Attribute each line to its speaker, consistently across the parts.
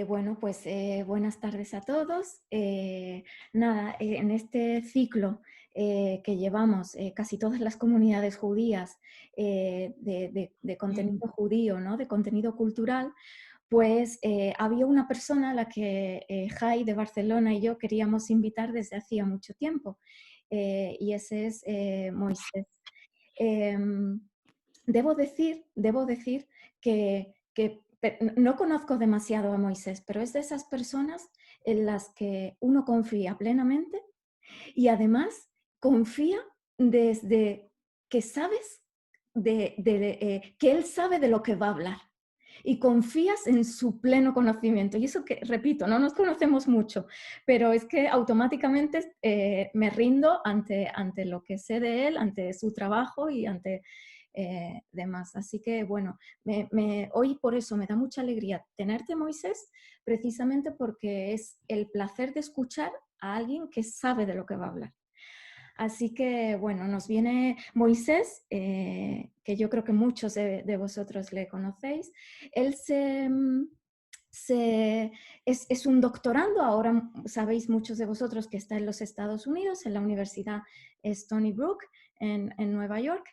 Speaker 1: Bueno, pues buenas tardes a todos. En este ciclo que llevamos casi todas las comunidades judías de contenido judío, ¿no? De contenido cultural, pues había una persona a la que Jai de Barcelona y yo queríamos invitar desde hacía mucho tiempo, y ese es Moisés. Em, debo decir que no conozco demasiado a Moisés, pero es de esas personas en las que uno confía plenamente y además confía desde que sabes que él sabe de lo que va a hablar y confías en su pleno conocimiento. Y eso que, repito, no nos conocemos mucho, pero es que automáticamente me rindo ante lo que sé de él, ante su trabajo y ante demás. Así que bueno, hoy por eso me da mucha alegría tenerte, Moisés, precisamente porque es el placer de escuchar a alguien que sabe de lo que va a hablar. Así que, bueno, nos viene Moisés, que yo creo que muchos de vosotros le conocéis. Él es un doctorando, ahora sabéis muchos de vosotros que está en los Estados Unidos, en la Universidad Stony Brook, en Nueva York.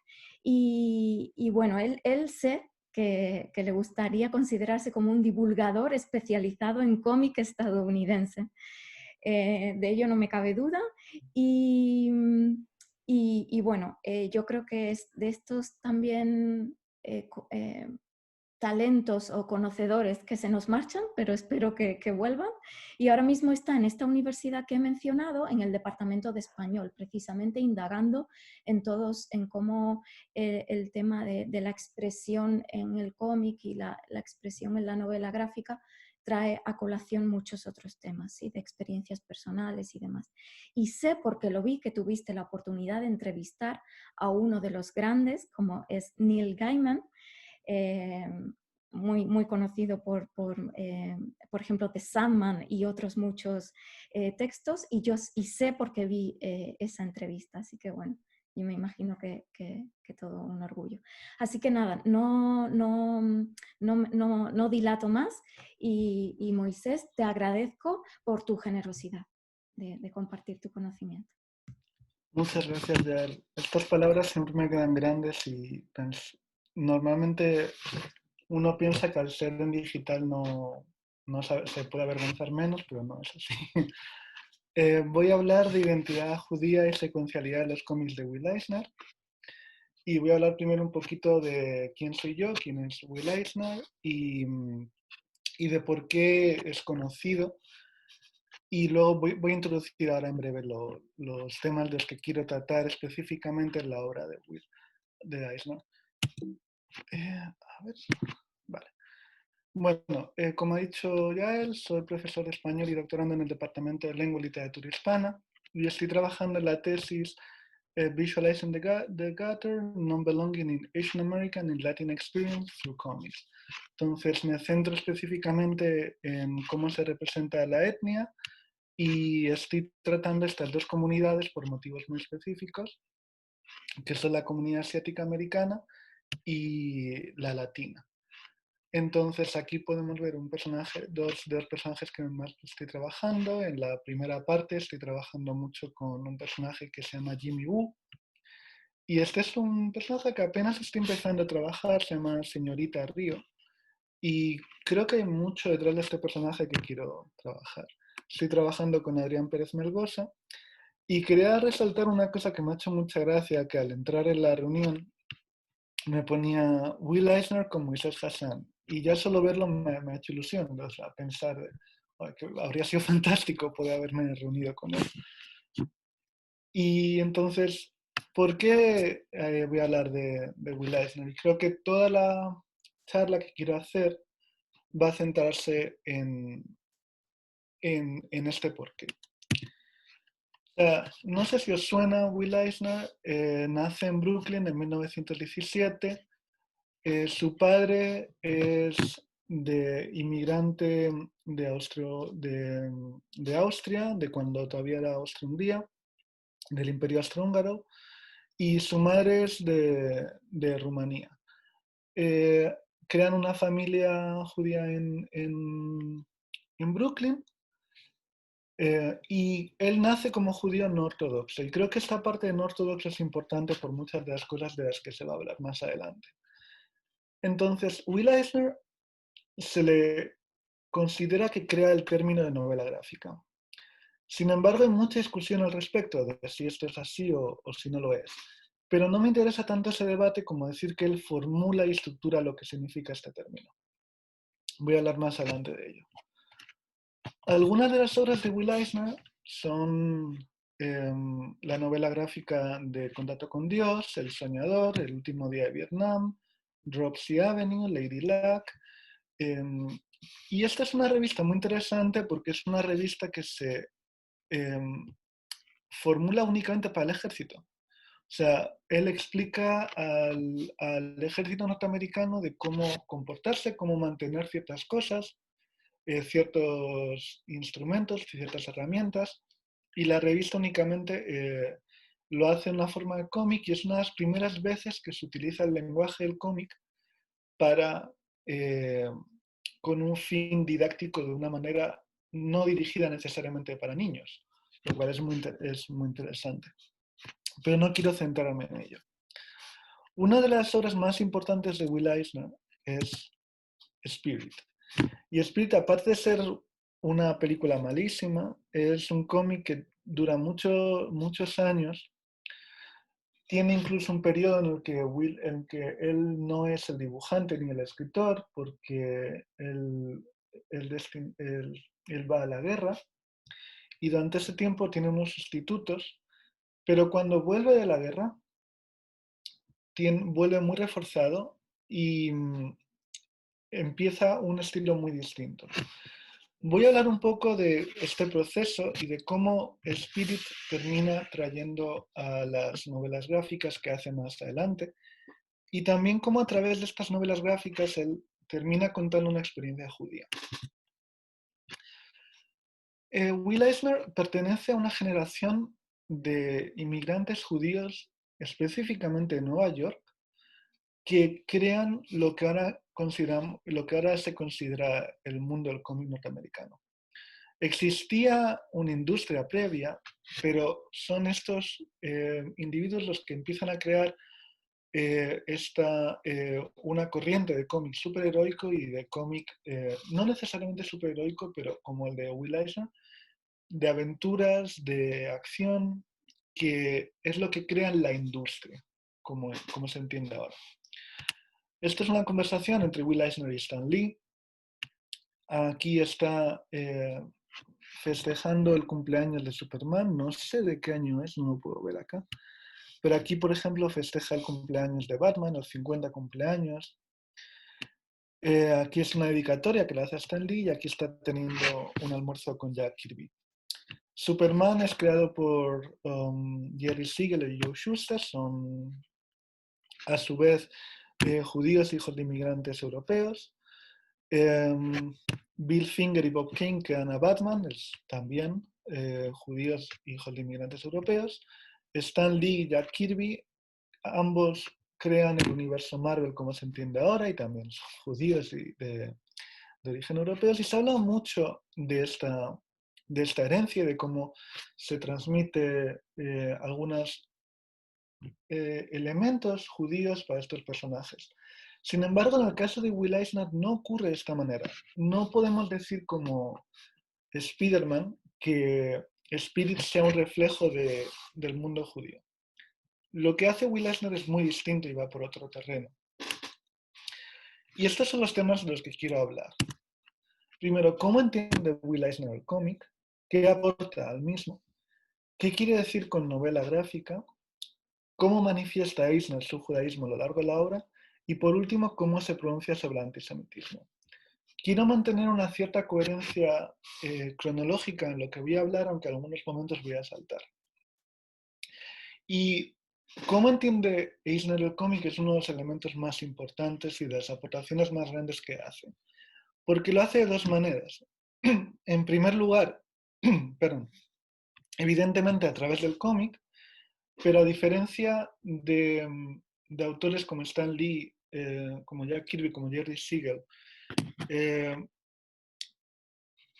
Speaker 1: Y bueno, él sé que le gustaría considerarse como un divulgador especializado en cómic estadounidense. De ello no me cabe duda. Y, y bueno, yo creo que es de estos también talentos o conocedores que se nos marchan, pero espero que vuelvan. Y ahora mismo está en esta universidad que he mencionado, en el departamento de español, precisamente indagando en cómo el tema de la expresión en el cómic y la expresión en la novela gráfica trae a colación muchos otros temas, ¿sí? De experiencias personales y demás. Y sé, porque lo vi, que tuviste la oportunidad de entrevistar a uno de los grandes, como es Neil Gaiman, eh, muy conocido por ejemplo, The Sandman y otros muchos textos, y sé porque vi esa entrevista, así que bueno, y me imagino que todo un orgullo. Así que nada, no dilato más, y Moisés, te agradezco por tu generosidad de compartir tu conocimiento.
Speaker 2: Muchas gracias, Yael. Estas palabras siempre me quedan grandes y normalmente uno piensa que al ser en digital se puede avergonzar menos, pero no es así. Voy a hablar de identidad judía y secuencialidad de los cómics de Will Eisner. Y voy a hablar primero un poquito de quién soy yo, quién es Will Eisner y de por qué es conocido. Y luego voy a introducir ahora en breve los temas de los que quiero tratar específicamente en la obra de Eisner. A ver, vale. Bueno, como ha dicho ya él, soy profesor de español y doctorando en el Departamento de Lengua y Literatura Hispana y estoy trabajando en la tesis Visualizing the Gutter, Non-Belonging in Asian American and Latin Experience Through Comics. Entonces me centro específicamente en cómo se representa la etnia y estoy tratando estas dos comunidades por motivos muy específicos, que son la comunidad asiática americana y la latina. Entonces aquí podemos ver dos personajes que más estoy trabajando. En la primera parte estoy trabajando mucho con un personaje que se llama Jimmy Woo. Y este es un personaje que apenas estoy empezando a trabajar, se llama Señorita Río. Y creo que hay mucho detrás de este personaje que quiero trabajar. Estoy trabajando con Adrián Pérez Melgosa y quería resaltar una cosa que me ha hecho mucha gracia, que al entrar en la reunión me ponía Will Eisner con Moisés Hassan. Y ya solo verlo me ha hecho ilusión, o sea, pensar que habría sido fantástico poder haberme reunido con él. Y entonces, ¿por qué voy a hablar de Will Eisner? Y creo que toda la charla que quiero hacer va a centrarse en este porqué. No sé si os suena, Will Eisner nace en Brooklyn en 1917. Su padre es de inmigrante de Austria, de cuando todavía era Austria-Hungría, del Imperio Austrohúngaro, y su madre es de Rumanía. crean una familia judía en Brooklyn, y él nace como judío no ortodoxo. Y creo que esta parte de no ortodoxo es importante por muchas de las cosas de las que se va a hablar más adelante. Entonces, Will Eisner se le considera que crea el término de novela gráfica. Sin embargo, hay mucha discusión al respecto de si esto es así o si no lo es. Pero no me interesa tanto ese debate como decir que él formula y estructura lo que significa este término. Voy a hablar más adelante de ello. Algunas de las obras de Will Eisner son la novela gráfica de Contacto con Dios, El Soñador, El Último Día de Vietnam, Dropsy Avenue, Lady Luck. Y esta es una revista muy interesante porque es una revista que se formula únicamente para el ejército. O sea, él explica al ejército norteamericano de cómo comportarse, cómo mantener ciertas cosas, ciertos instrumentos, ciertas herramientas, y la revista únicamente lo hace en una forma de cómic, y es una de las primeras veces que se utiliza el lenguaje del cómic para, con un fin didáctico de una manera no dirigida necesariamente para niños, lo cual es muy interesante. Pero no quiero centrarme en ello. Una de las obras más importantes de Will Eisner es Spirit. Y Spirit, aparte de ser una película malísima, es un cómic que dura muchos años. Tiene incluso un periodo en que él no es el dibujante ni el escritor, porque él va a la guerra y durante ese tiempo tiene unos sustitutos, pero cuando vuelve de la guerra, vuelve muy reforzado y empieza un estilo muy distinto. Voy a hablar un poco de este proceso y de cómo Spirit termina trayendo a las novelas gráficas que hace más adelante, y también cómo a través de estas novelas gráficas él termina contando una experiencia judía. Will Eisner pertenece a una generación de inmigrantes judíos, específicamente en Nueva York, que crean lo que ahora se considera el mundo del cómic norteamericano. Existía una industria previa, pero son estos individuos los que empiezan a crear una corriente de cómic superheroico y de cómic, no necesariamente superheroico, pero como el de Will Eisner, de aventuras, de acción, que es lo que crean la industria, como se entiende ahora. Esto es una conversación entre Will Eisner y Stan Lee. Aquí está festejando el cumpleaños de Superman. No sé de qué año es, no lo puedo ver acá. Pero aquí, por ejemplo, festeja el cumpleaños de Batman, los 50 cumpleaños. Aquí es una dedicatoria que le hace a Stan Lee, y aquí está teniendo un almuerzo con Jack Kirby. Superman es creado por Jerry Siegel y Joe Shuster. Son a su vez judíos, hijos de inmigrantes europeos. Bill Finger y Bob Kane crean a Batman, también judíos, hijos de inmigrantes europeos. Stan Lee y Jack Kirby, ambos crean el universo Marvel como se entiende ahora, y también son judíos de origen europeo. Y se habla mucho de esta herencia, de cómo se transmite algunos elementos judíos para estos personajes. Sin embargo, en el caso de Will Eisner no ocurre de esta manera. No podemos decir como Spider-Man que Spirit sea un reflejo del mundo judío. Lo que hace Will Eisner es muy distinto y va por otro terreno. Y estos son los temas de los que quiero hablar. Primero, ¿cómo entiende Will Eisner el cómic? ¿Qué aporta al mismo? ¿Qué quiere decir con novela gráfica? ¿Cómo manifiesta Eisner su judaísmo a lo largo de la obra? Y por último, ¿cómo se pronuncia sobre el antisemitismo? Quiero mantener una cierta coherencia cronológica en lo que voy a hablar, aunque en algunos momentos voy a saltar. Y cómo entiende Eisner el cómic es uno de los elementos más importantes y de las aportaciones más grandes que hace. Porque lo hace de dos maneras. En primer lugar, evidentemente a través del cómic, pero a diferencia de autores como Stan Lee como Jack Kirby, como Jerry Siegel,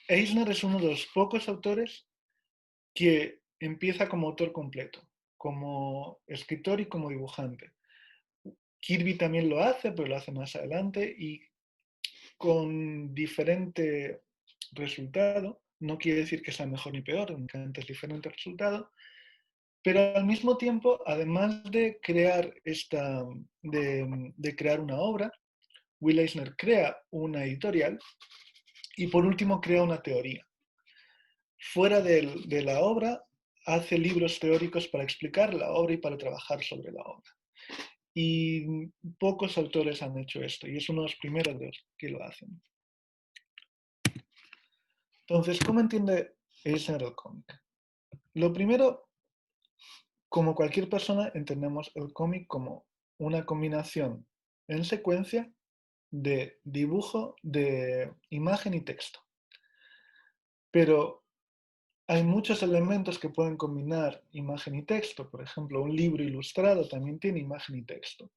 Speaker 2: Eisner es uno de los pocos autores que empieza como autor completo, como escritor y como dibujante. Kirby también lo hace, pero lo hace más adelante y con diferente resultado. No quiere decir que sea mejor ni peor, únicamente es diferente resultado. Pero al mismo tiempo, además de crear, de crear una obra, Will Eisner crea una editorial y por último crea una teoría. Fuera de la obra, hace libros teóricos para explicar la obra y para trabajar sobre la obra. Y pocos autores han hecho esto, y es uno de los primeros de los que lo hacen. Entonces, ¿cómo entiende Eisner el cómic? Lo primero, como cualquier persona, entendemos el cómic como una combinación en secuencia de dibujo, de imagen y texto. Pero hay muchos elementos que pueden combinar imagen y texto. Por ejemplo, un libro ilustrado también tiene imagen y texto.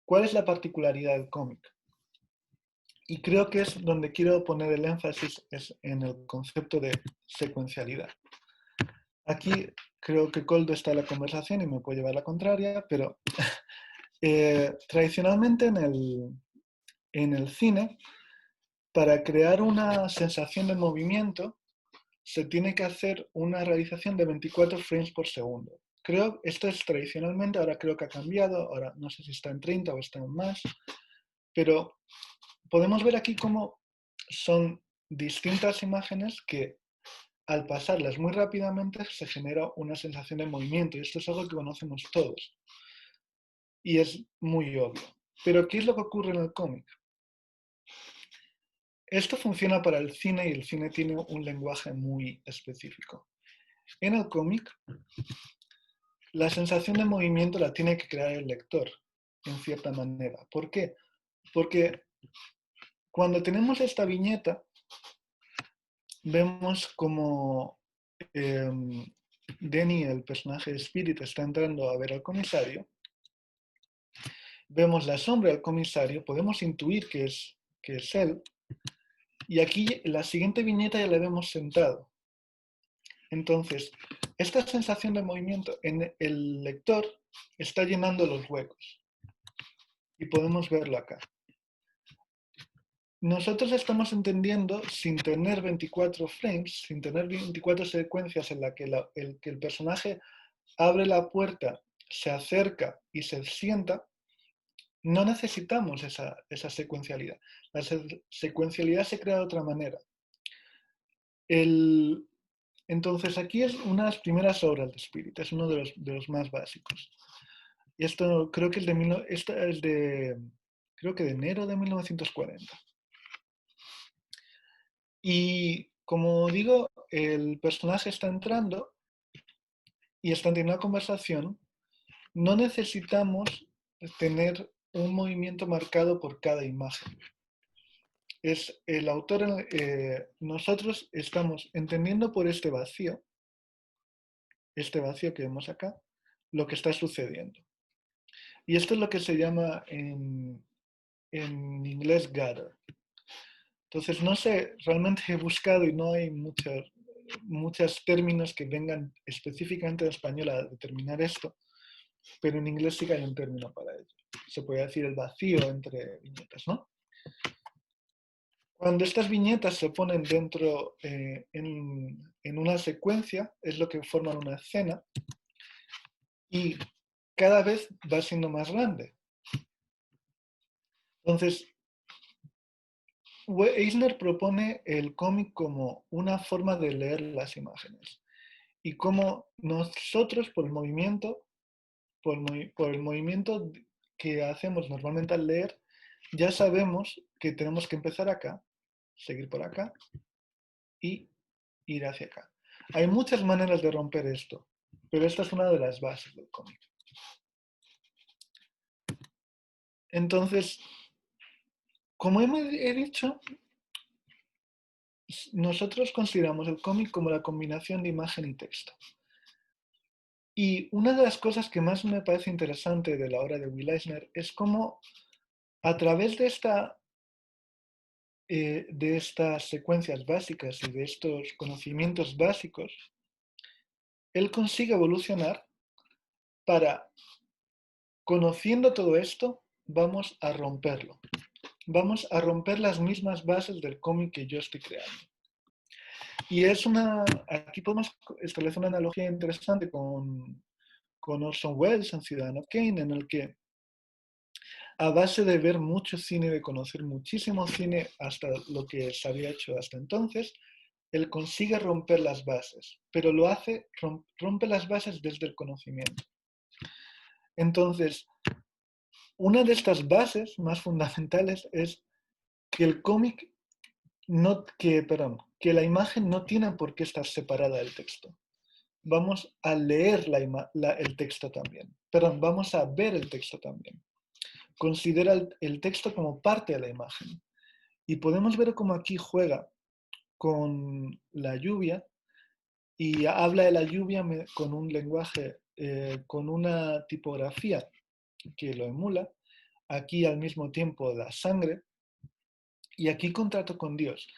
Speaker 2: ¿Cuál es la particularidad del cómic? Y creo que es donde quiero poner el énfasis, es en el concepto de secuencialidad. Aquí creo que Coldo está en la conversación y me puede llevar la contraria, pero tradicionalmente en el cine, para crear una sensación de movimiento, se tiene que hacer una realización de 24 frames por segundo. Creo, esto es tradicionalmente, ahora creo que ha cambiado, ahora no sé si está en 30 o está en más, pero podemos ver aquí cómo son distintas imágenes que al pasarlas muy rápidamente se genera una sensación de movimiento, y esto es algo que conocemos todos. Y es muy obvio. Pero ¿qué es lo que ocurre en el cómic? Esto funciona para el cine y el cine tiene un lenguaje muy específico. En el cómic, la sensación de movimiento la tiene que crear el lector, en cierta manera. ¿Por qué? Porque cuando tenemos esta viñeta, vemos como Denny, el personaje de Spirit, está entrando a ver al comisario. Vemos la sombra del comisario, podemos intuir que es él. Y aquí, en la siguiente viñeta, ya le vemos sentado. Entonces, esta sensación de movimiento en el lector está llenando los huecos. Y podemos verlo acá. Nosotros estamos entendiendo, sin tener 24 frames, sin tener 24 secuencias en las que el personaje abre la puerta, se acerca y se sienta, no necesitamos esa secuencialidad. La secuencialidad se crea de otra manera. Entonces aquí es una de las primeras obras de Spirit, es uno de los más básicos. Y esto creo que es creo que de enero de 1940. Y como digo, el personaje está entrando y están teniendo una conversación. No necesitamos tener un movimiento marcado por cada imagen. Es el autor, nosotros estamos entendiendo por este vacío que vemos acá, lo que está sucediendo. Y esto es lo que se llama en inglés gather. Entonces, no sé, realmente he buscado y no hay muchos términos que vengan específicamente en español a determinar esto, pero en inglés sí que hay un término para ello. Se puede decir el vacío entre viñetas, ¿no? Cuando estas viñetas se ponen dentro en una secuencia, es lo que forman una escena y cada vez va siendo más grande. Entonces, Eisner propone el cómic como una forma de leer las imágenes y cómo nosotros por el movimiento, por el movimiento que hacemos normalmente al leer, ya sabemos que tenemos que empezar acá, seguir por acá y ir hacia acá. Hay muchas maneras de romper esto, pero esta es una de las bases del cómic. Entonces, como he dicho, nosotros consideramos el cómic como la combinación de imagen y texto. Y una de las cosas que más me parece interesante de la obra de Will Eisner es cómo a través de estas secuencias básicas y de estos conocimientos básicos, él consigue evolucionar para, conociendo todo esto, vamos a romperlo. Vamos a romper las mismas bases del cómic que yo estoy creando. Y aquí podemos establecer una analogía interesante con Orson Welles en Ciudadano Kane, en el que a base de ver mucho cine, de conocer muchísimo cine hasta lo que se había hecho hasta entonces, él consigue romper las bases, pero lo hace, rompe las bases desde el conocimiento. Entonces, una de estas bases más fundamentales es que el cómic, que la imagen no tiene por qué estar separada del texto. Vamos a leer el texto también. Perdón, vamos a ver el texto también. Considera el texto como parte de la imagen. Y podemos ver cómo aquí juega con la lluvia y habla de la lluvia con un lenguaje, con una tipografía que lo emula. Aquí al mismo tiempo la sangre y aquí contrato con Dios.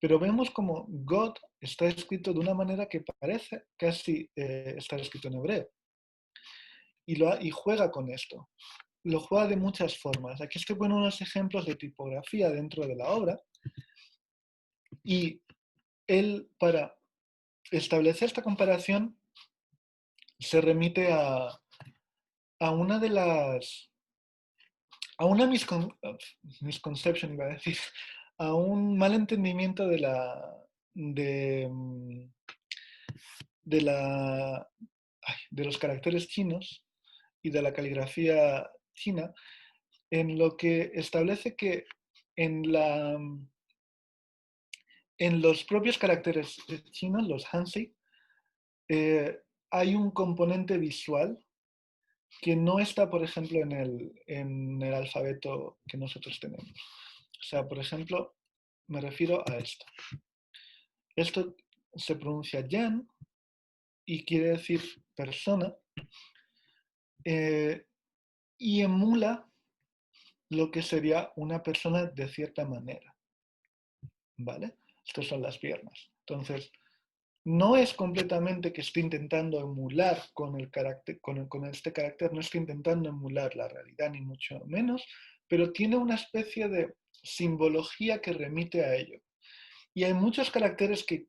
Speaker 2: Pero vemos como God está escrito de una manera que parece casi estar escrito en hebreo. Y juega con esto. Lo juega de muchas formas. Aquí estoy poniendo unos ejemplos de tipografía dentro de la obra. Y él, para establecer esta comparación, se remite a una de las... a una misconception, iba a decir, a un mal entendimiento de, de, la, de los caracteres chinos y de la caligrafía china, en lo que establece que en, la, en los propios caracteres chinos, los Hanzi, hay un componente visual que no está, por ejemplo, en el alfabeto que nosotros tenemos. O sea, por ejemplo, me refiero a esto. Esto se pronuncia yan y quiere decir persona y emula lo que sería una persona de cierta manera. ¿Vale? Estas son las piernas. Entonces, no es completamente que esté intentando emular con el carácter, con este carácter, no está intentando emular la realidad, ni mucho menos, pero tiene una especie de simbología que remite a ello. Y hay muchos caracteres que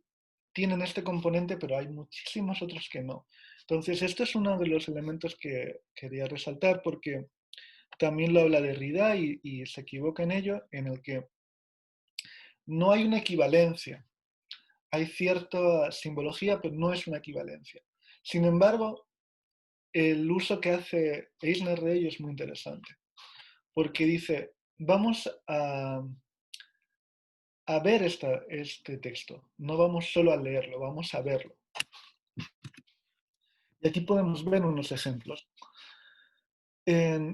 Speaker 2: tienen este componente, pero hay muchísimos otros que no. Entonces, esto es uno de los elementos que quería resaltar porque también lo habla Derrida y se equivoca en ello, en el que no hay una equivalencia. Hay cierta simbología, pero no es una equivalencia. Sin embargo, el uso que hace Eisner de ello es muy interesante, porque dice, vamos a ver este texto, no vamos solo a leerlo, vamos a verlo. Y aquí podemos ver unos ejemplos.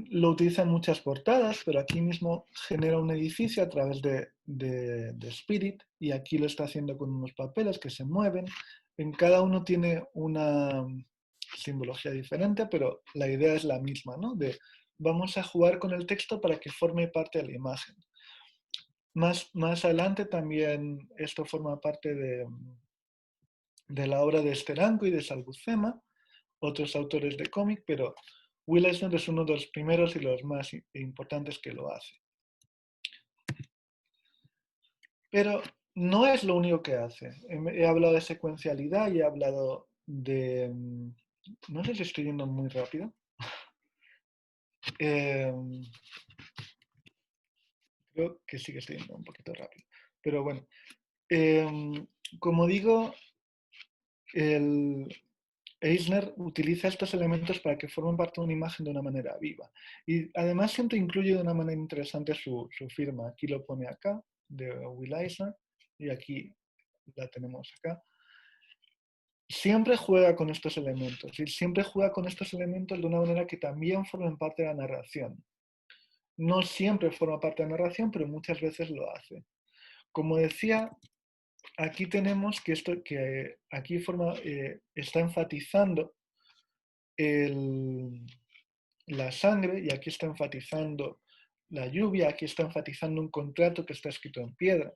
Speaker 2: Lo utiliza en muchas portadas, pero aquí mismo genera un edificio a través de Spirit y aquí lo está haciendo con unos papeles que se mueven. En cada uno tiene una simbología diferente, pero la idea es la misma, ¿no? Vamos a jugar con el texto para que forme parte de la imagen. Más adelante también esto forma parte de la obra de Steranko y de Salbucema, otros autores de cómic, pero Will Eisner es uno de los primeros y los más importantes que lo hace. Pero no es lo único que hace. He hablado de secuencialidad y he hablado de... No sé si estoy yendo muy rápido. Creo que sí que estoy yendo un poquito rápido. Pero bueno, como digo, Eisner utiliza estos elementos para que formen parte de una imagen de una manera viva. Y además siempre incluye de una manera interesante su firma. Aquí lo pone acá, de Will Eisner, y aquí la tenemos acá. Siempre juega con estos elementos, y siempre juega con estos elementos de una manera que también formen parte de la narración. No siempre forma parte de la narración, pero muchas veces lo hace. Como decía, aquí tenemos que aquí está enfatizando la sangre, y aquí está enfatizando la lluvia, aquí está enfatizando un contrato que está escrito en piedra,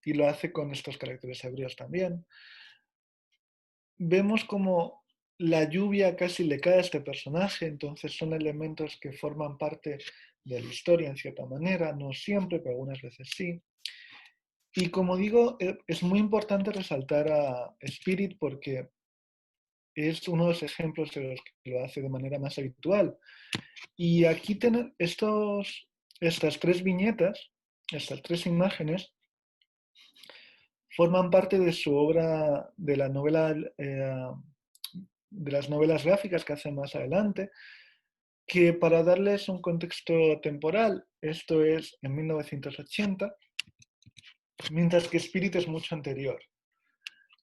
Speaker 2: y lo hace con estos caracteres hebreos también. Vemos como la lluvia casi le cae a este personaje, entonces son elementos que forman parte de la historia en cierta manera, no siempre, pero algunas veces sí. Y como digo, es muy importante resaltar a Spirit porque es uno de los ejemplos de los que lo hace de manera más habitual. Y aquí tienen estas tres viñetas, estas tres imágenes, forman parte de su obra, de la novela, de las novelas gráficas que hace más adelante, que para darles un contexto temporal, esto es en 1980, mientras que Spirit es mucho anterior.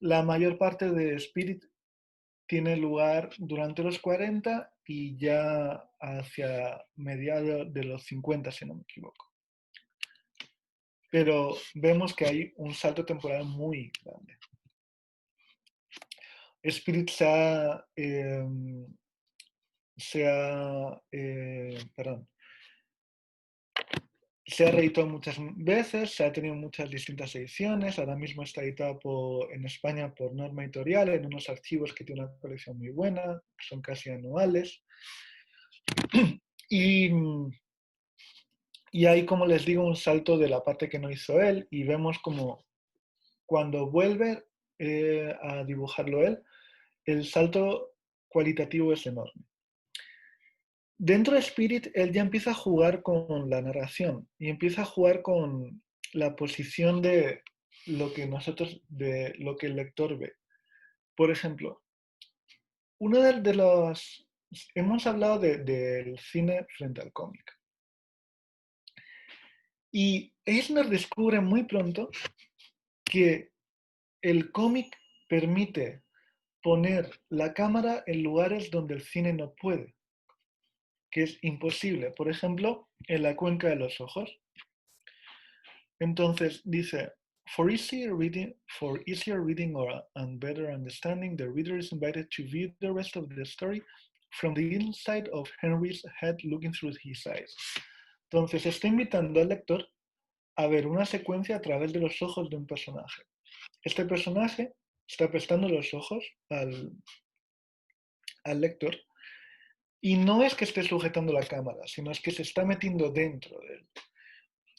Speaker 2: La mayor parte de Spirit tiene lugar durante los 40 y ya hacia mediados de los 50, si no me equivoco. Pero vemos que hay un salto temporal muy grande. Spirit se ha reeditado muchas veces, se ha tenido muchas distintas ediciones, ahora mismo está editado en España por Norma Editorial, en unos archivos que tiene una colección muy buena, son casi anuales. Y hay, como les digo, un salto de la parte que no hizo él, y vemos como cuando vuelve a dibujarlo él, el salto cualitativo es enorme. Dentro de Spirit, él ya empieza a jugar con la narración y empieza a jugar con la posición de de lo que el lector ve. Por ejemplo, uno de los... Hemos hablado del cine frente al cómic. Y Eisner descubre muy pronto que el cómic permite poner la cámara en lugares donde el cine no puede, que es imposible. Por ejemplo, en la cuenca de los ojos. Entonces dice, for easier reading and better understanding, the reader is invited to view the rest of the story from the inside of Henry's head looking through his eyes. Entonces está invitando al lector a ver una secuencia a través de los ojos de un personaje. Este personaje está prestando los ojos al lector y no es que esté sujetando la cámara, sino es que se está metiendo dentro de él.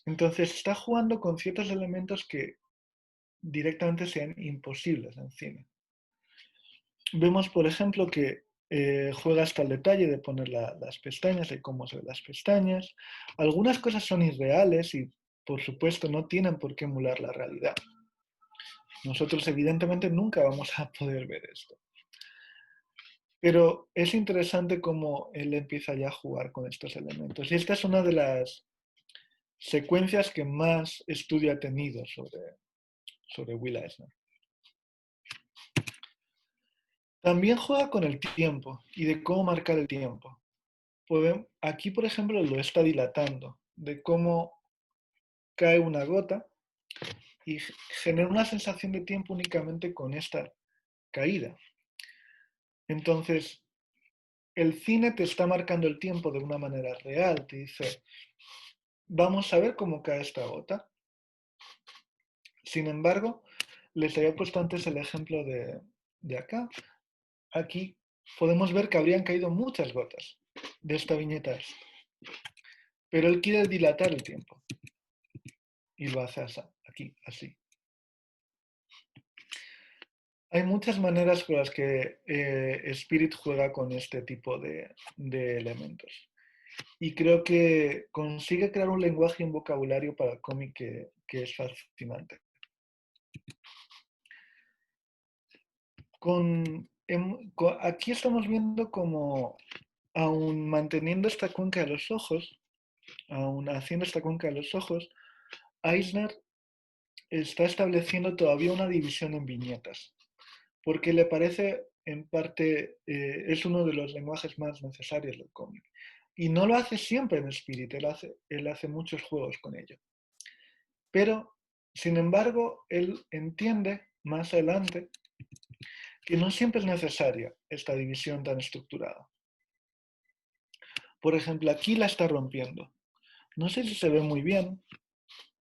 Speaker 2: Entonces está jugando con ciertos elementos que directamente sean imposibles en cine. Vemos, por ejemplo, que juega hasta el detalle de poner las pestañas, de cómo se ven las pestañas. Algunas cosas son irreales y, por supuesto, no tienen por qué emular la realidad. Nosotros, evidentemente, nunca vamos a poder ver esto. Pero es interesante cómo él empieza ya a jugar con estos elementos. Y esta es una de las secuencias que más estudio ha tenido sobre Will Eisner. También juega con el tiempo y de cómo marcar el tiempo. Aquí, por ejemplo, lo está dilatando, de cómo cae una gota y genera una sensación de tiempo únicamente con esta caída. Entonces, el cine te está marcando el tiempo de una manera real, te dice, vamos a ver cómo cae esta gota. Sin embargo, les había puesto antes el ejemplo de acá. Aquí podemos ver que habrían caído muchas gotas de esta viñeta, pero él quiere dilatar el tiempo y lo hace aquí, así. Hay muchas maneras con las que Spirit juega con este tipo de elementos. Y creo que consigue crear un lenguaje y un vocabulario para el cómic que es fascinante. Aquí estamos viendo como, aun manteniendo esta cuenca de los ojos, aun haciendo esta cuenca de los ojos, Eisner está estableciendo todavía una división en viñetas, porque le parece, en parte, es uno de los lenguajes más necesarios del cómic. Y no lo hace siempre en Spirit, él hace muchos juegos con ello. Pero, sin embargo, él entiende más adelante que no siempre es necesaria esta división tan estructurada. Por ejemplo, aquí la está rompiendo. No sé si se ve muy bien,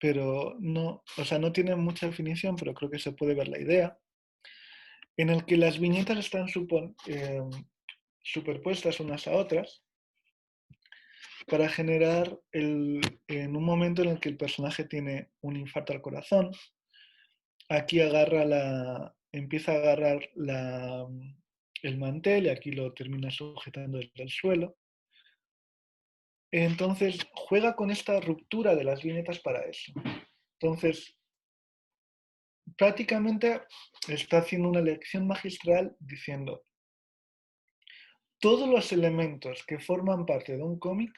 Speaker 2: pero no, o sea, no tiene mucha definición, pero creo que se puede ver la idea, en el que las viñetas están superpuestas unas a otras para generar en un momento en el que el personaje tiene un infarto al corazón, aquí empieza a agarrar el mantel y aquí lo termina sujetando desde el suelo. Entonces juega con esta ruptura de las viñetas para eso. Entonces, prácticamente está haciendo una lección magistral diciendo, todos los elementos que forman parte de un cómic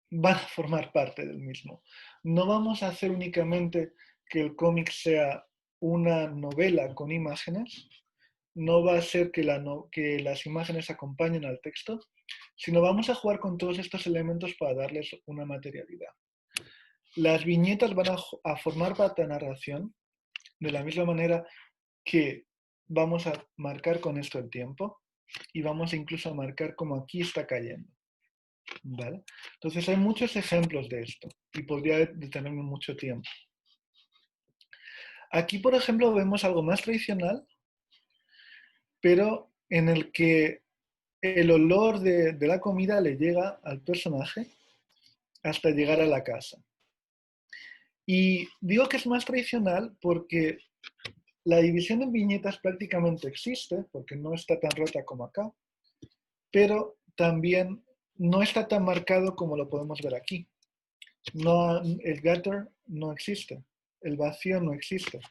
Speaker 2: van a formar parte del mismo. No vamos a hacer únicamente que el cómic sea una novela con imágenes, no va a ser que las imágenes acompañen al texto, sino vamos a jugar con todos estos elementos para darles una materialidad. Las viñetas van a formar parte de la narración de la misma manera que vamos a marcar con esto el tiempo y vamos incluso a marcar como aquí está cayendo. ¿Vale? Entonces hay muchos ejemplos de esto y podría detenerme mucho tiempo. Aquí, por ejemplo, vemos algo más tradicional, pero en el que el olor de la comida le llega al personaje hasta llegar a la casa. Y digo que es más tradicional porque la división en viñetas prácticamente existe, porque no está tan rota como acá, pero también no está tan marcado como lo podemos ver aquí. No, el gutter no existe, el vacío no existe.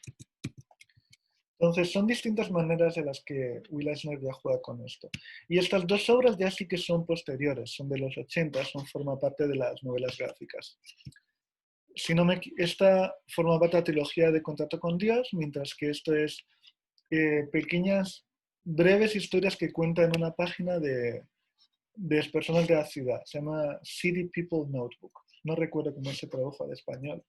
Speaker 2: Entonces son distintas maneras de las que Will Eisner ya juega con esto. Y estas dos obras ya sí que son posteriores, son de los 80, forma parte de las novelas gráficas. Esta forma parte de la trilogía de Contacto con Dios, mientras que esto es pequeñas, breves historias que cuentan en una página de personas de la ciudad. Se llama City People Notebook. No recuerdo cómo se tradujo al español.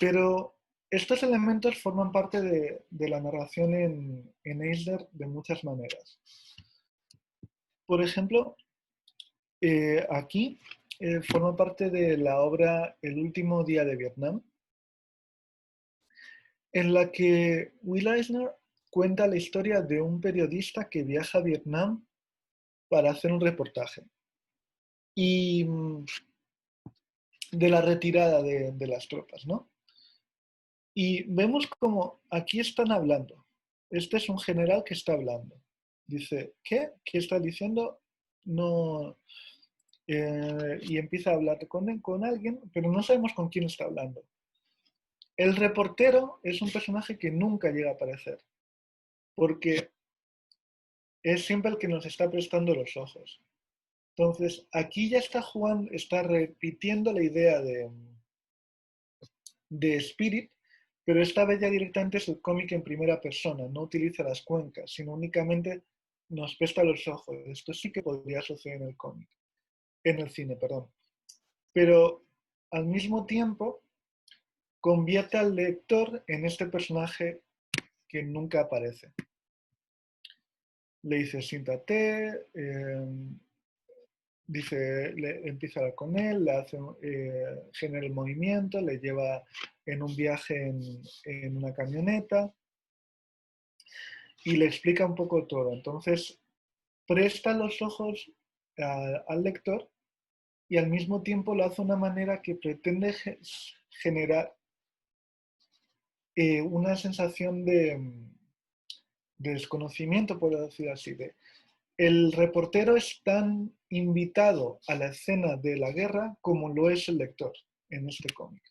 Speaker 2: Pero estos elementos forman parte de la narración en Eisner de muchas maneras. Por ejemplo, aquí forma parte de la obra El último día de Vietnam, en la que Will Eisner cuenta la historia de un periodista que viaja a Vietnam para hacer un reportaje. Y de la retirada de las tropas, ¿no? Y vemos como aquí están hablando. Este es un general que está hablando. Dice, ¿qué? ¿Qué está diciendo? No. Y empieza a hablar con alguien, pero no sabemos con quién está hablando. El reportero es un personaje que nunca llega a aparecer, porque es siempre el que nos está prestando los ojos. Entonces, aquí ya está jugando, está repitiendo la idea de Spirit, pero esta vez ya directamente es el cómic en primera persona, no utiliza las cuencas, sino únicamente nos presta los ojos. Esto sí que podría suceder en el cómic, en el cine, perdón. Pero al mismo tiempo convierte al lector en este personaje que nunca aparece. Le dice, siéntate, empieza a hablar con él, le hace, genera el movimiento, le lleva en un viaje en una camioneta y le explica un poco todo. Entonces, presta los ojos al lector y al mismo tiempo lo hace de una manera que pretende generar una sensación de desconocimiento, por decir así. El reportero es tan invitado a la escena de la guerra como lo es el lector en este cómic.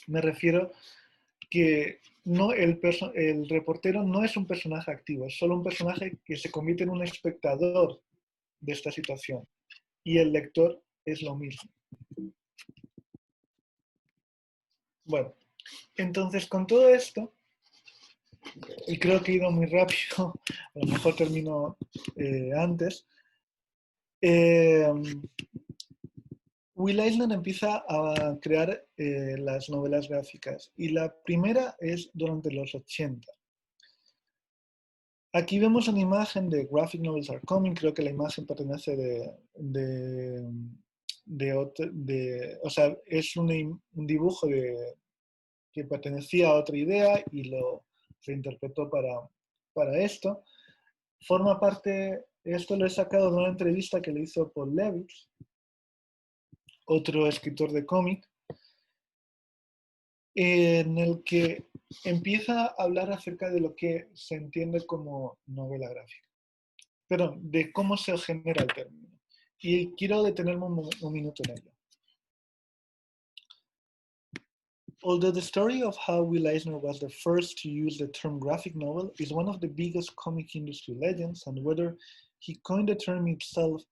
Speaker 2: Me refiero que no, el reportero no es un personaje activo, es solo un personaje que se convierte en un espectador de esta situación. Y el lector es lo mismo. Bueno, entonces con todo esto, y creo que he ido muy rápido, a lo mejor termino antes, Will Eisner empieza a crear las novelas gráficas y la primera es durante los 80. Aquí vemos una imagen de Graphic Novels Are Coming, creo que la imagen pertenece o sea, es un dibujo que pertenecía a otra idea y lo reinterpretó para esto. Forma parte, esto lo he sacado de una entrevista que le hizo Paul Levitz, otro escritor de cómic, en el que empieza a hablar acerca de lo que se entiende como novela gráfica. Perdón, de cómo se genera el término. Y quiero detenerme un minuto en ello. Although the story of how Will Eisner was the first to use the term graphic novel is one of the biggest comic industry legends, and whether he coined the term itself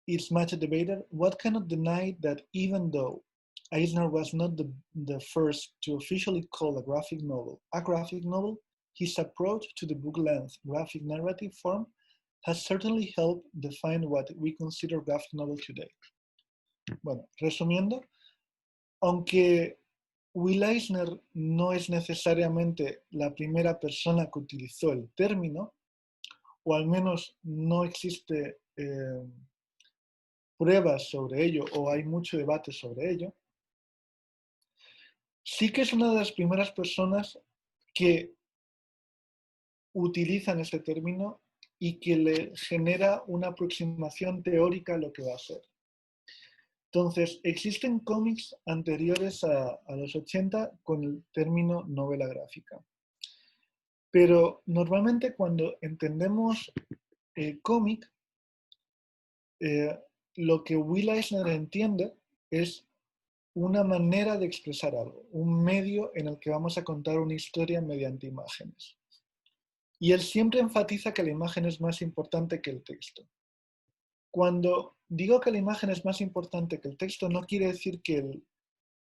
Speaker 2: is much debated, one cannot deny that even though Eisner was not the first to officially call a graphic novel, his approach to the book-length graphic narrative form has certainly helped define what we consider graphic novel today. Bueno, resumiendo, aunque Will Eisner no es necesariamente la primera persona que utilizó el término, o al menos no existe pruebas sobre ello o hay mucho debate sobre ello, sí que es una de las primeras personas que utilizan este término y que le genera una aproximación teórica a lo que va a ser. Entonces, existen cómics anteriores a los 80 con el término novela gráfica. Pero normalmente cuando entendemos cómic, lo que Will Eisner entiende es una manera de expresar algo, un medio en el que vamos a contar una historia mediante imágenes. Y él siempre enfatiza que la imagen es más importante que el texto. Cuando digo que la imagen es más importante que el texto, no quiere decir que el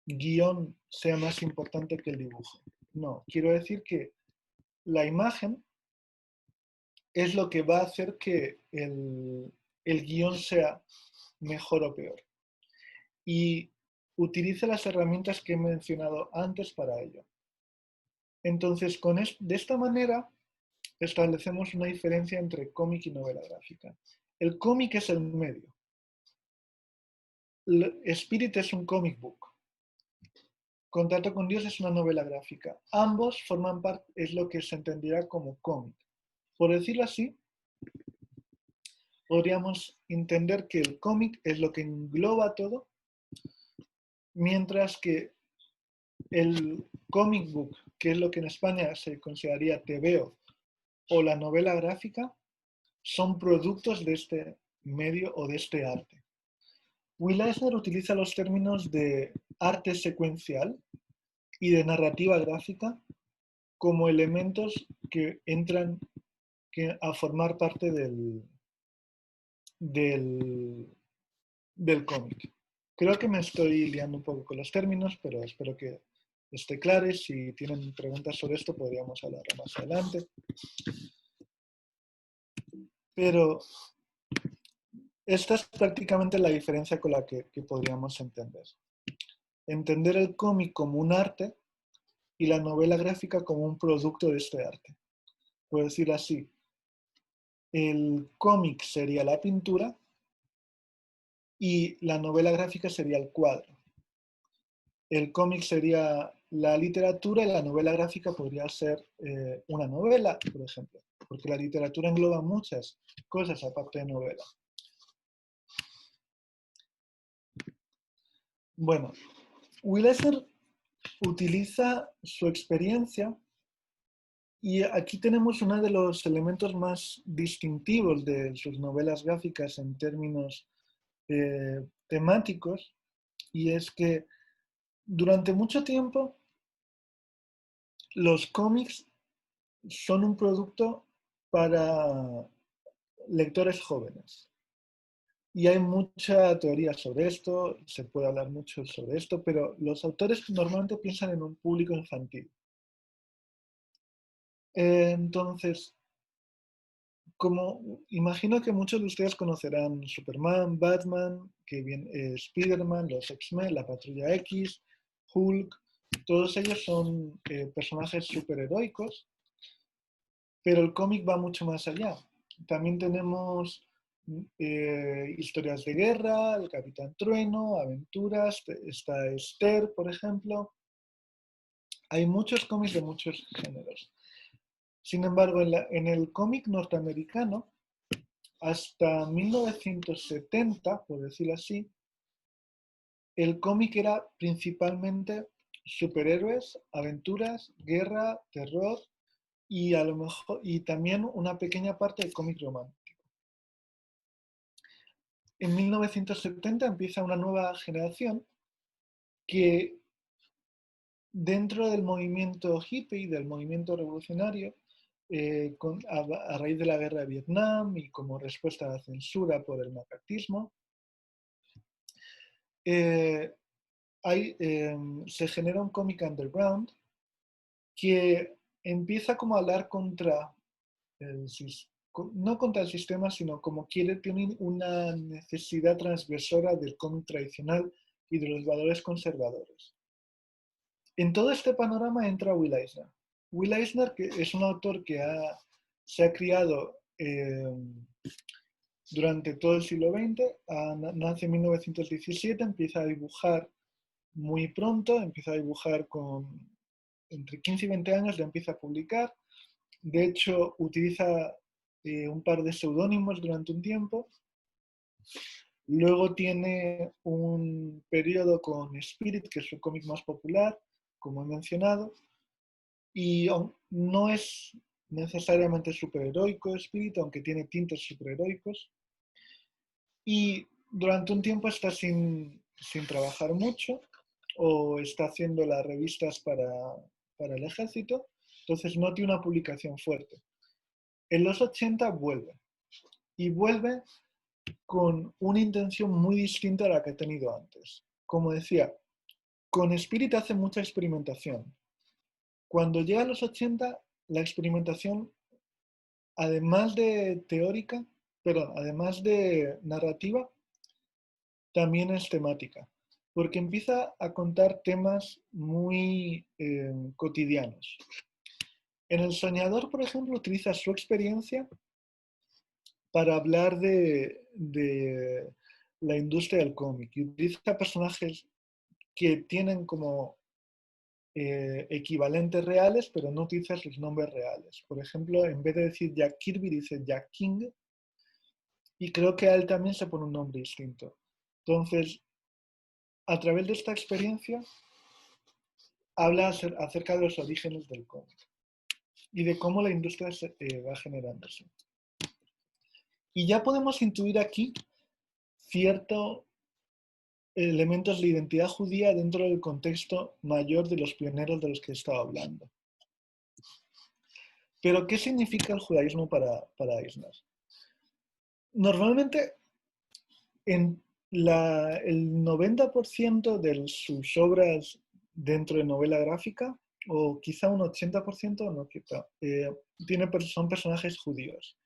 Speaker 2: guión sea más importante que el dibujo. No, quiero decir que la imagen es lo que va a hacer que el guión sea mejor o peor. Y utiliza las herramientas que he mencionado antes para ello. Entonces, de esta manera establecemos una diferencia entre cómic y novela gráfica. El cómic es el medio. Spirit es un comic book. Contacto con Dios es una novela gráfica. Ambos forman parte, es lo que se entenderá como cómic. Por decirlo así, podríamos entender que el cómic es lo que engloba todo, mientras que el comic book, que es lo que en España se consideraría TVO, o la novela gráfica, son productos de este medio o de este arte. Will Eisner utiliza los términos de arte secuencial y de narrativa gráfica como elementos que entran a formar parte del cómic. Creo que me estoy liando un poco con los términos, pero espero que esté claro. Si tienen preguntas sobre esto, podríamos hablar más adelante. Pero esta es prácticamente la diferencia con la que podríamos entender. Entender el cómic como un arte y la novela gráfica como un producto de este arte. Puedo decir así, el cómic sería la pintura y la novela gráfica sería el cuadro. El cómic sería la literatura y la novela gráfica podría ser una novela, por ejemplo, porque la literatura engloba muchas cosas aparte de novela. Bueno, Will Eisner utiliza su experiencia y aquí tenemos uno de los elementos más distintivos de sus novelas gráficas en términos temáticos, y es que durante mucho tiempo los cómics son un producto para lectores jóvenes. Y hay mucha teoría sobre esto, se puede hablar mucho sobre esto, pero los autores normalmente piensan en un público infantil. Entonces, como imagino que muchos de ustedes conocerán Superman, Batman, Spider-Man, los X-Men, la Patrulla X, Hulk, todos ellos son personajes superheroicos, pero el cómic va mucho más allá. También tenemos historias de guerra, el Capitán Trueno, aventuras, está Esther, por ejemplo. Hay muchos cómics de muchos géneros. Sin embargo, en el cómic norteamericano, hasta 1970, por decirlo así, el cómic era principalmente superhéroes, aventuras, guerra, terror y a lo mejor y también una pequeña parte de cómic romántico. En 1970 empieza una nueva generación que dentro del movimiento hippie, del movimiento revolucionario, a raíz de la guerra de Vietnam y como respuesta a la censura por el macartismo, eh, se genera un cómic underground que empieza como a hablar contra no contra el sistema, sino como tiene una necesidad transgresora del cómic tradicional y de los valores conservadores. En todo este panorama entra Will Eisner. Will Eisner, que es un autor que se ha criado durante todo el siglo XX, nace en 1917, empieza a dibujar muy pronto, empieza a dibujar entre 15 y 20 años, ya empieza a publicar. De hecho, utiliza un par de seudónimos durante un tiempo. Luego tiene un periodo con Spirit, que es su cómic más popular, como he mencionado. Y no es necesariamente superheroico Spirit, aunque tiene tintes superheroicos. Y durante un tiempo está sin trabajar mucho, o está haciendo las revistas para el ejército, entonces no tiene una publicación fuerte. En los 80 vuelve, y vuelve con una intención muy distinta a la que ha tenido antes. Como decía, con Spirit hace mucha experimentación. Cuando llega a los 80, la experimentación, además de teórica, perdón, además de narrativa, también es temática, porque empieza a contar temas muy cotidianos. En El Soñador, por ejemplo, utiliza su experiencia para hablar de la industria del cómic y utiliza personajes que tienen como equivalentes reales, pero no utiliza sus nombres reales. Por ejemplo, en vez de decir Jack Kirby, dice Jack King, y creo que a él también se pone un nombre distinto. Entonces, a través de esta experiencia, habla acerca de los orígenes del cómic y de cómo la industria va generándose. Y ya podemos intuir aquí ciertos elementos de identidad judía dentro del contexto mayor de los pioneros de los que he estado hablando. Pero, ¿qué significa el judaísmo para Eisner? Normalmente, el 90% de sus obras dentro de novela gráfica, o quizá un 80%, no quizá, son personajes judíos.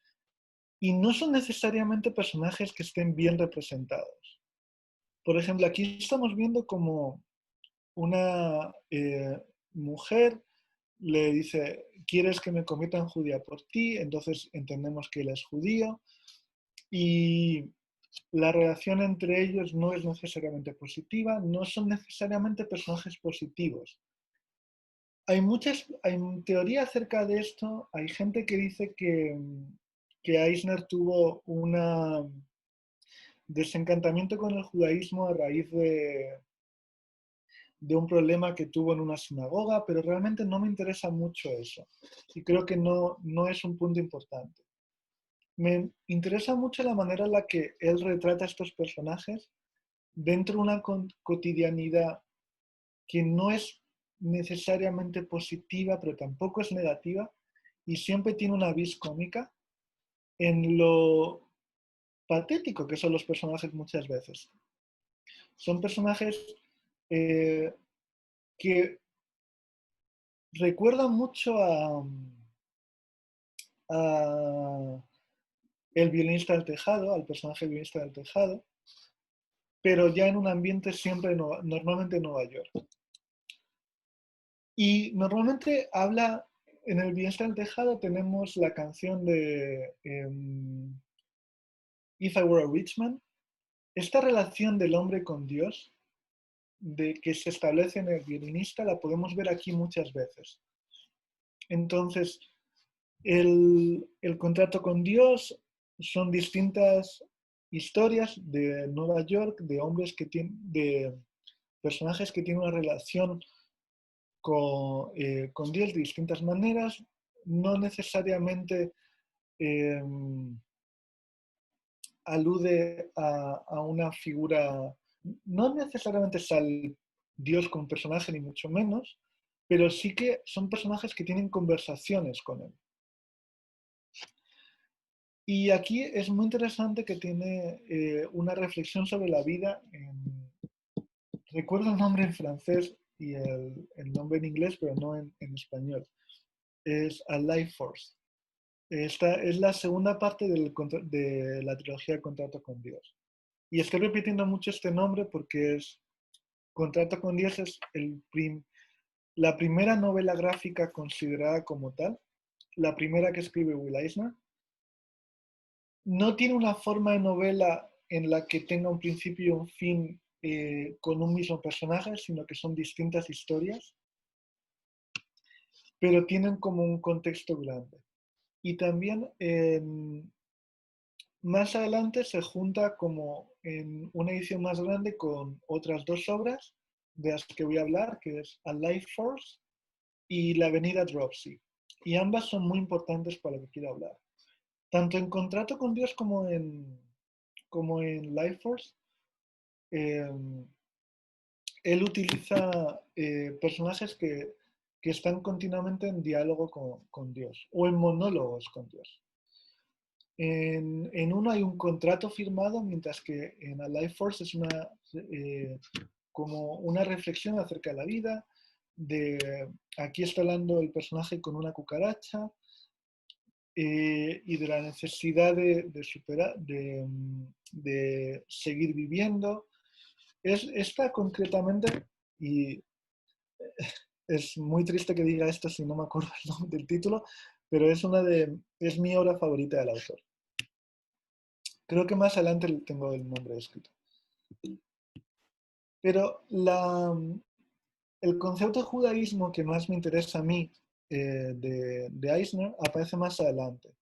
Speaker 2: Y no son necesariamente personajes que estén bien representados. Por ejemplo, aquí estamos viendo como una mujer le dice, ¿quieres que me convierta en judía por ti? Entonces entendemos que él es judío. Y la relación entre ellos no es necesariamente positiva, no son necesariamente personajes positivos. Hay teoría acerca de esto, hay gente que dice que Eisner tuvo un desencantamiento con el judaísmo a raíz de un problema que tuvo en una sinagoga, pero realmente no me interesa mucho eso. Y creo que no es un punto importante. Me interesa mucho la manera en la que él retrata a estos personajes dentro de una cotidianidad que no es necesariamente positiva, pero tampoco es negativa, y siempre tiene una vis cómica en lo patético que son los personajes muchas veces. Son personajes que recuerdan mucho a el violinista del tejado, al personaje violinista del tejado, pero ya en un ambiente siempre normalmente en Nueva York. Y normalmente habla, en el violinista del tejado tenemos la canción de If I Were a Rich Man. Esta relación del hombre con Dios, de que se establece en el violinista, la podemos ver aquí muchas veces. Entonces, el contrato con Dios son distintas historias de Nueva York, de hombres que tienen, de personajes que tienen una relación con Dios de distintas maneras, no necesariamente eh, alude a una figura, no necesariamente es al Dios como personaje, ni mucho menos, pero sí que son personajes que tienen conversaciones con él. Y aquí es muy interesante que tiene una reflexión sobre la vida. Recuerdo el nombre en francés y el nombre en inglés, pero no en español. Es A Life Force. Esta es la segunda parte de la trilogía Contrato con Dios. Y estoy repitiendo mucho este nombre porque es Contrato con Dios es la primera novela gráfica considerada como tal, la primera que escribe Will Eisner. No tiene una forma de novela en la que tenga un principio y un fin con un mismo personaje, sino que son distintas historias, pero tienen como un contexto grande. Y también más adelante se junta como en una edición más grande con otras dos obras de las que voy a hablar, que es A Life Force y La Avenida Dropsy. Y ambas son muy importantes para lo que quiero hablar. Tanto en Contrato con Dios como en Life Force, eh, él utiliza personajes que están continuamente en diálogo con Dios o en monólogos con Dios. En uno hay un contrato firmado, mientras que en A Life Force es como una reflexión acerca de la vida. Aquí está hablando el personaje con una cucaracha y de la necesidad de superar, de seguir viviendo. Esta concretamente, y es muy triste que diga esto si no me acuerdo el nombre del título, pero es mi obra favorita del autor. Creo que más adelante tengo el nombre escrito. Pero el concepto de judaísmo que más me interesa a mí de Eisner aparece más adelante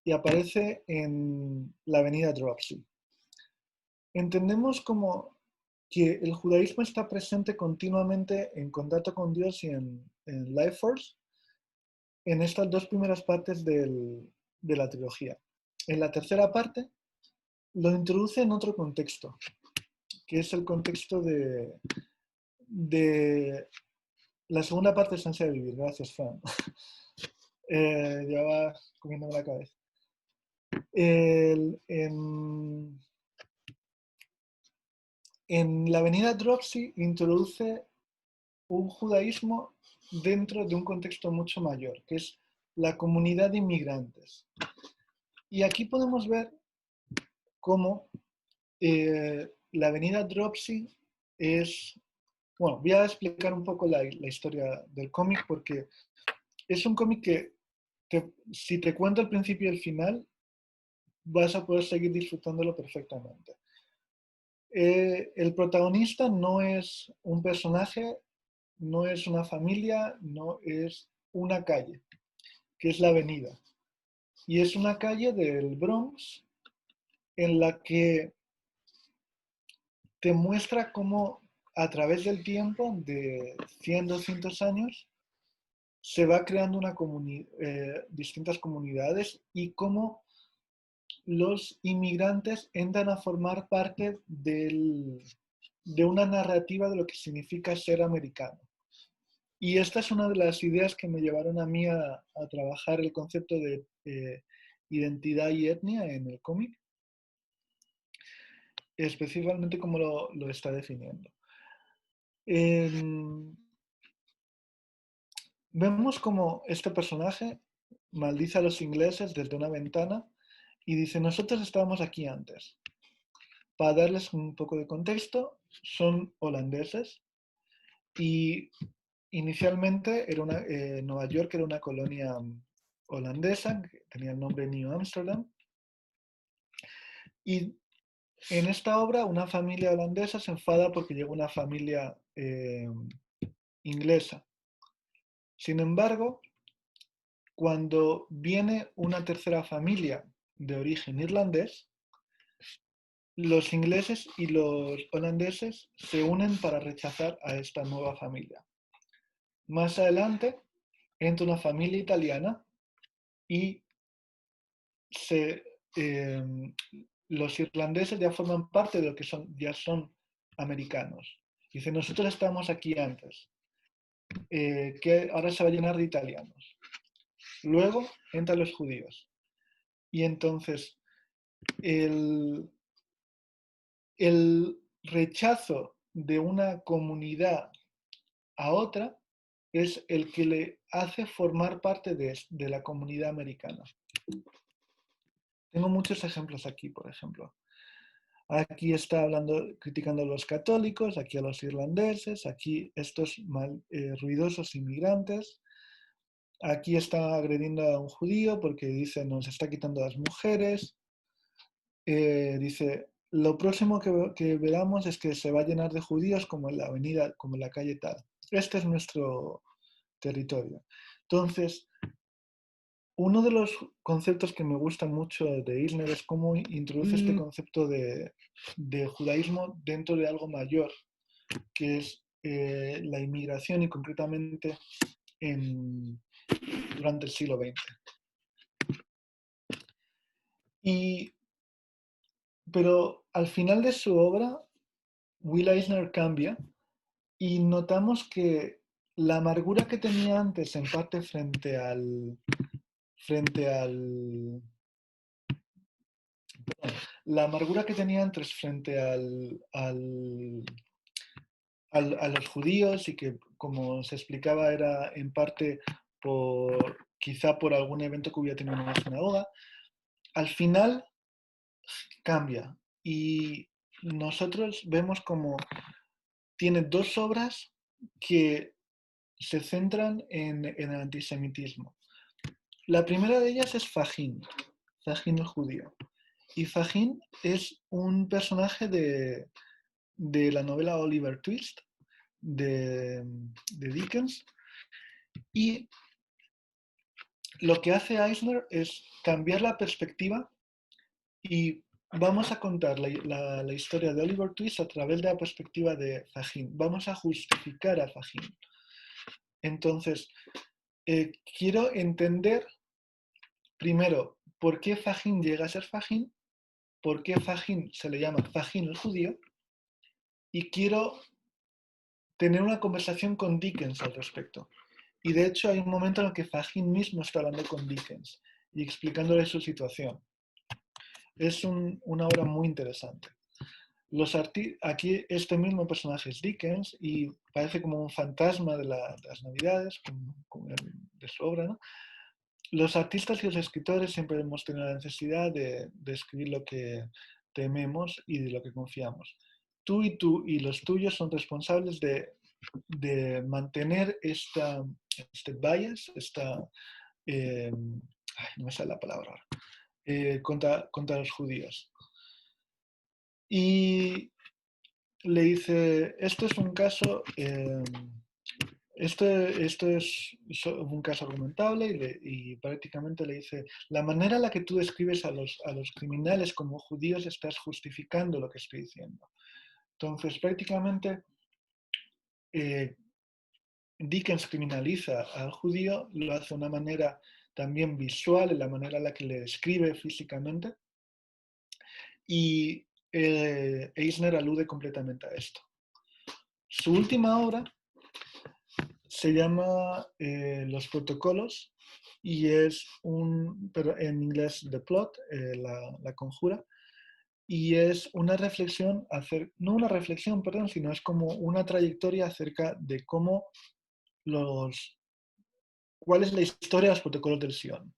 Speaker 2: y aparece en La Avenida Dropsy. Entendemos como que el judaísmo está presente continuamente en contacto con Dios y en Life Force en estas dos primeras partes de la trilogía. En la tercera parte lo introduce en otro contexto, que es el contexto de la segunda parte es Ansia de Vivir. Gracias, Fran. Ya va comiéndome la cabeza. En la avenida Dropsy introduce un judaísmo dentro de un contexto mucho mayor, que es la comunidad de inmigrantes. Y aquí podemos ver cómo la avenida Dropsy es... Bueno, voy a explicar un poco la historia del cómic porque es un cómic que si te cuento el principio y el final, vas a poder seguir disfrutándolo perfectamente. El protagonista no es un personaje, no es una familia, no es una calle, que es la avenida. Y es una calle del Bronx en la que te muestra cómo a través del tiempo, de 100, 200 años, se va creando distintas comunidades y cómo los inmigrantes entran a formar parte de una narrativa de lo que significa ser americano. Y esta es una de las ideas que me llevaron a mí a trabajar el concepto de identidad y etnia en el cómic, específicamente como lo está definiendo. Vemos como este personaje maldice a los ingleses desde una ventana y dice, nosotros estábamos aquí antes. Para darles un poco de contexto, son holandeses y inicialmente Nueva York era una colonia holandesa, que tenía el nombre New Amsterdam, y en esta obra una familia holandesa se enfada porque llega una familia inglesa. Sin embargo, cuando viene una tercera familia de origen irlandés, los ingleses y los holandeses se unen para rechazar a esta nueva familia. Más adelante entra una familia italiana y se, eh, los irlandeses ya forman parte de lo que ya son americanos. Dice, nosotros estamos aquí antes, que ahora se va a llenar de italianos. Luego entran los judíos. Y entonces el, el rechazo de una comunidad a otra es el que le hace formar parte de la comunidad americana. Tengo muchos ejemplos aquí, por ejemplo. Aquí está criticando a los católicos, aquí a los irlandeses, aquí estos ruidosos inmigrantes. Aquí está agrediendo a un judío porque dice nos está quitando las mujeres. Dice, lo próximo que veamos es que se va a llenar de judíos como en la avenida, como en la calle tal. Este es nuestro territorio. Entonces, uno de los conceptos que me gusta mucho de Isner es cómo introduce este concepto de judaísmo dentro de algo mayor, que es la inmigración y concretamente durante el siglo XX. Pero al final de su obra, Will Eisner cambia y notamos que la amargura que tenía antes en parte la amargura que tenía antes frente a los judíos y que, como se explicaba, era en parte quizá por algún evento que hubiera tenido en una sinagoga, al final cambia y nosotros vemos como tiene dos obras que se centran en el antisemitismo. La primera de ellas es Fagin el judío. Y Fagin es un personaje de la novela Oliver Twist de Dickens. Y lo que hace Eisner es cambiar la perspectiva y vamos a contar la historia de Oliver Twist a través de la perspectiva de Fagin. Vamos a justificar a Fagin. Entonces, quiero entender primero por qué Fagin llega a ser Fagin, por qué Fagin se le llama Fagin el judío, y quiero tener una conversación con Dickens al respecto. Y de hecho hay un momento en el que Fagin mismo está hablando con Dickens y explicándole su situación. Es una obra muy interesante. Aquí este mismo personaje es Dickens y parece como un fantasma de las Navidades, de su obra, ¿no? Los artistas y los escritores siempre hemos tenido la necesidad de escribir lo que tememos y de lo que confiamos. Tú y los tuyos son responsables de mantener este bias, no me sale la palabra ahora, contra los judíos. Y le dice, esto es un caso, esto es un caso argumentable y prácticamente le dice, la manera en la que tú describes a los criminales como judíos estás justificando lo que estoy diciendo. Entonces, prácticamente Dickens criminaliza al judío, lo hace de una manera también visual, en la manera en la que le describe físicamente, y Eisner alude completamente a esto. Su última obra se llama Los Protocolos y pero en inglés The Plot, la conjura, y es una reflexión, no una reflexión, perdón, sino es como una trayectoria acerca de cuál es la historia de los protocolos del Sion.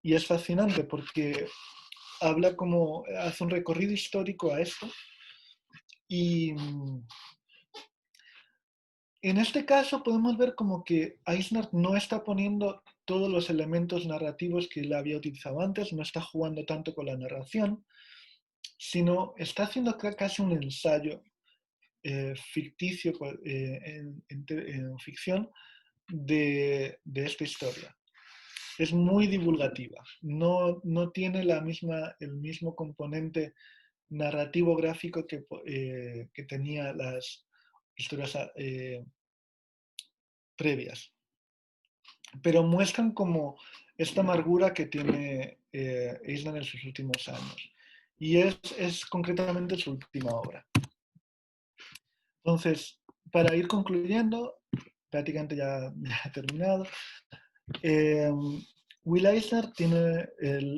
Speaker 2: Y es fascinante porque habla como, hace un recorrido histórico a esto. Y en este caso podemos ver como que Eisner no está poniendo todos los elementos narrativos que él había utilizado antes, no está jugando tanto con la narración, sino está haciendo casi un ensayo ficticio en ficción de esta historia. Es muy divulgativa, no tiene el mismo componente narrativo gráfico que tenía las historias previas, pero muestran como esta amargura que tiene Eisner en sus últimos años, y es concretamente su última obra. Entonces, para ir concluyendo, prácticamente ya he terminado, Will Eisner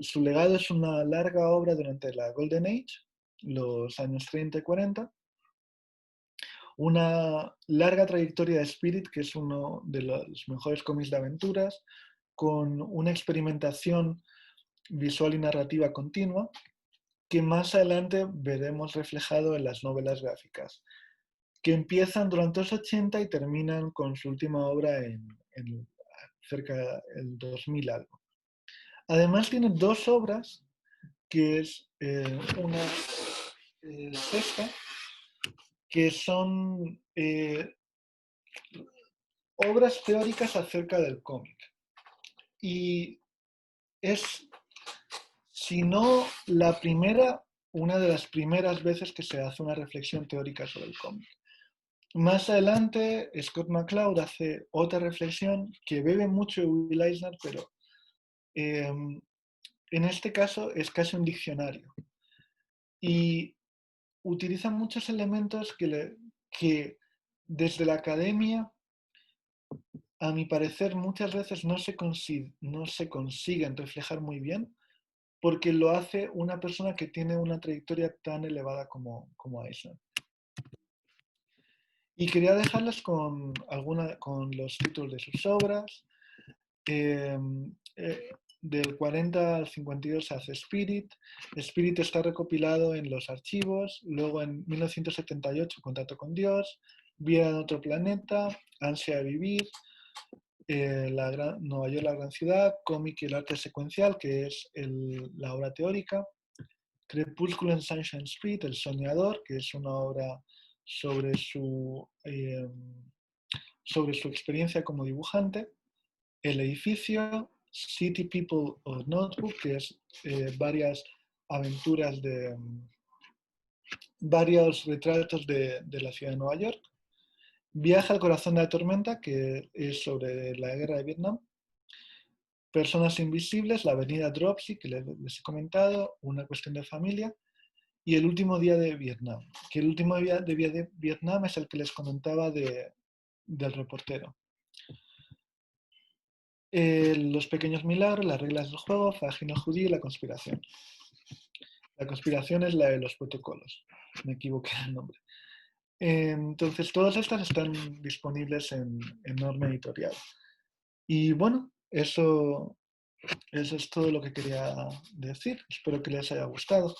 Speaker 2: su legado es una larga obra durante la Golden Age, los años 30 y 40, una larga trayectoria de Spirit, que es uno de los mejores cómics de aventuras, con una experimentación visual y narrativa continua, que más adelante veremos reflejado en las novelas gráficas, que empiezan durante los 80 y terminan con su última obra en cerca del 2000 algo. Además tiene dos obras, que es una sexta, que son obras teóricas acerca del cómic. Y es, si no la primera, una de las primeras veces que se hace una reflexión teórica sobre el cómic. Más adelante, Scott McCloud hace otra reflexión que bebe mucho de Will Eisner, pero en este caso es casi un diccionario. Y utiliza muchos elementos que desde la academia, a mi parecer, muchas veces no se consiguen reflejar muy bien, porque lo hace una persona que tiene una trayectoria tan elevada como Eisner. Y quería dejarles con los títulos de sus obras. Del 40 al 52 se hace Spirit. Spirit está recopilado en los archivos. Luego en 1978, Contacto con Dios, Vida en otro planeta, Ansia de vivir, Nueva York, la gran ciudad, Cómic y el arte secuencial, que es la obra teórica, Crepúsculo en Sunshine Street, El soñador, que es una obra sobre sobre su experiencia como dibujante, El edificio, City People of Notebook, que es varias aventuras varios retratos de la ciudad de Nueva York, Viaje al corazón de la tormenta, que es sobre la guerra de Vietnam, Personas invisibles, La avenida Dropsy, que les he comentado, Una cuestión de familia, y El último día de Vietnam, que el último día de Vietnam es el que les comentaba del reportero. Los pequeños milagros, Las reglas del juego, Frágil judío y La conspiración. La conspiración es la de los protocolos, me equivoqué en el nombre. Entonces, todas estas están disponibles en Norma Editorial. Y bueno, eso es todo lo que quería decir. Espero que les haya gustado.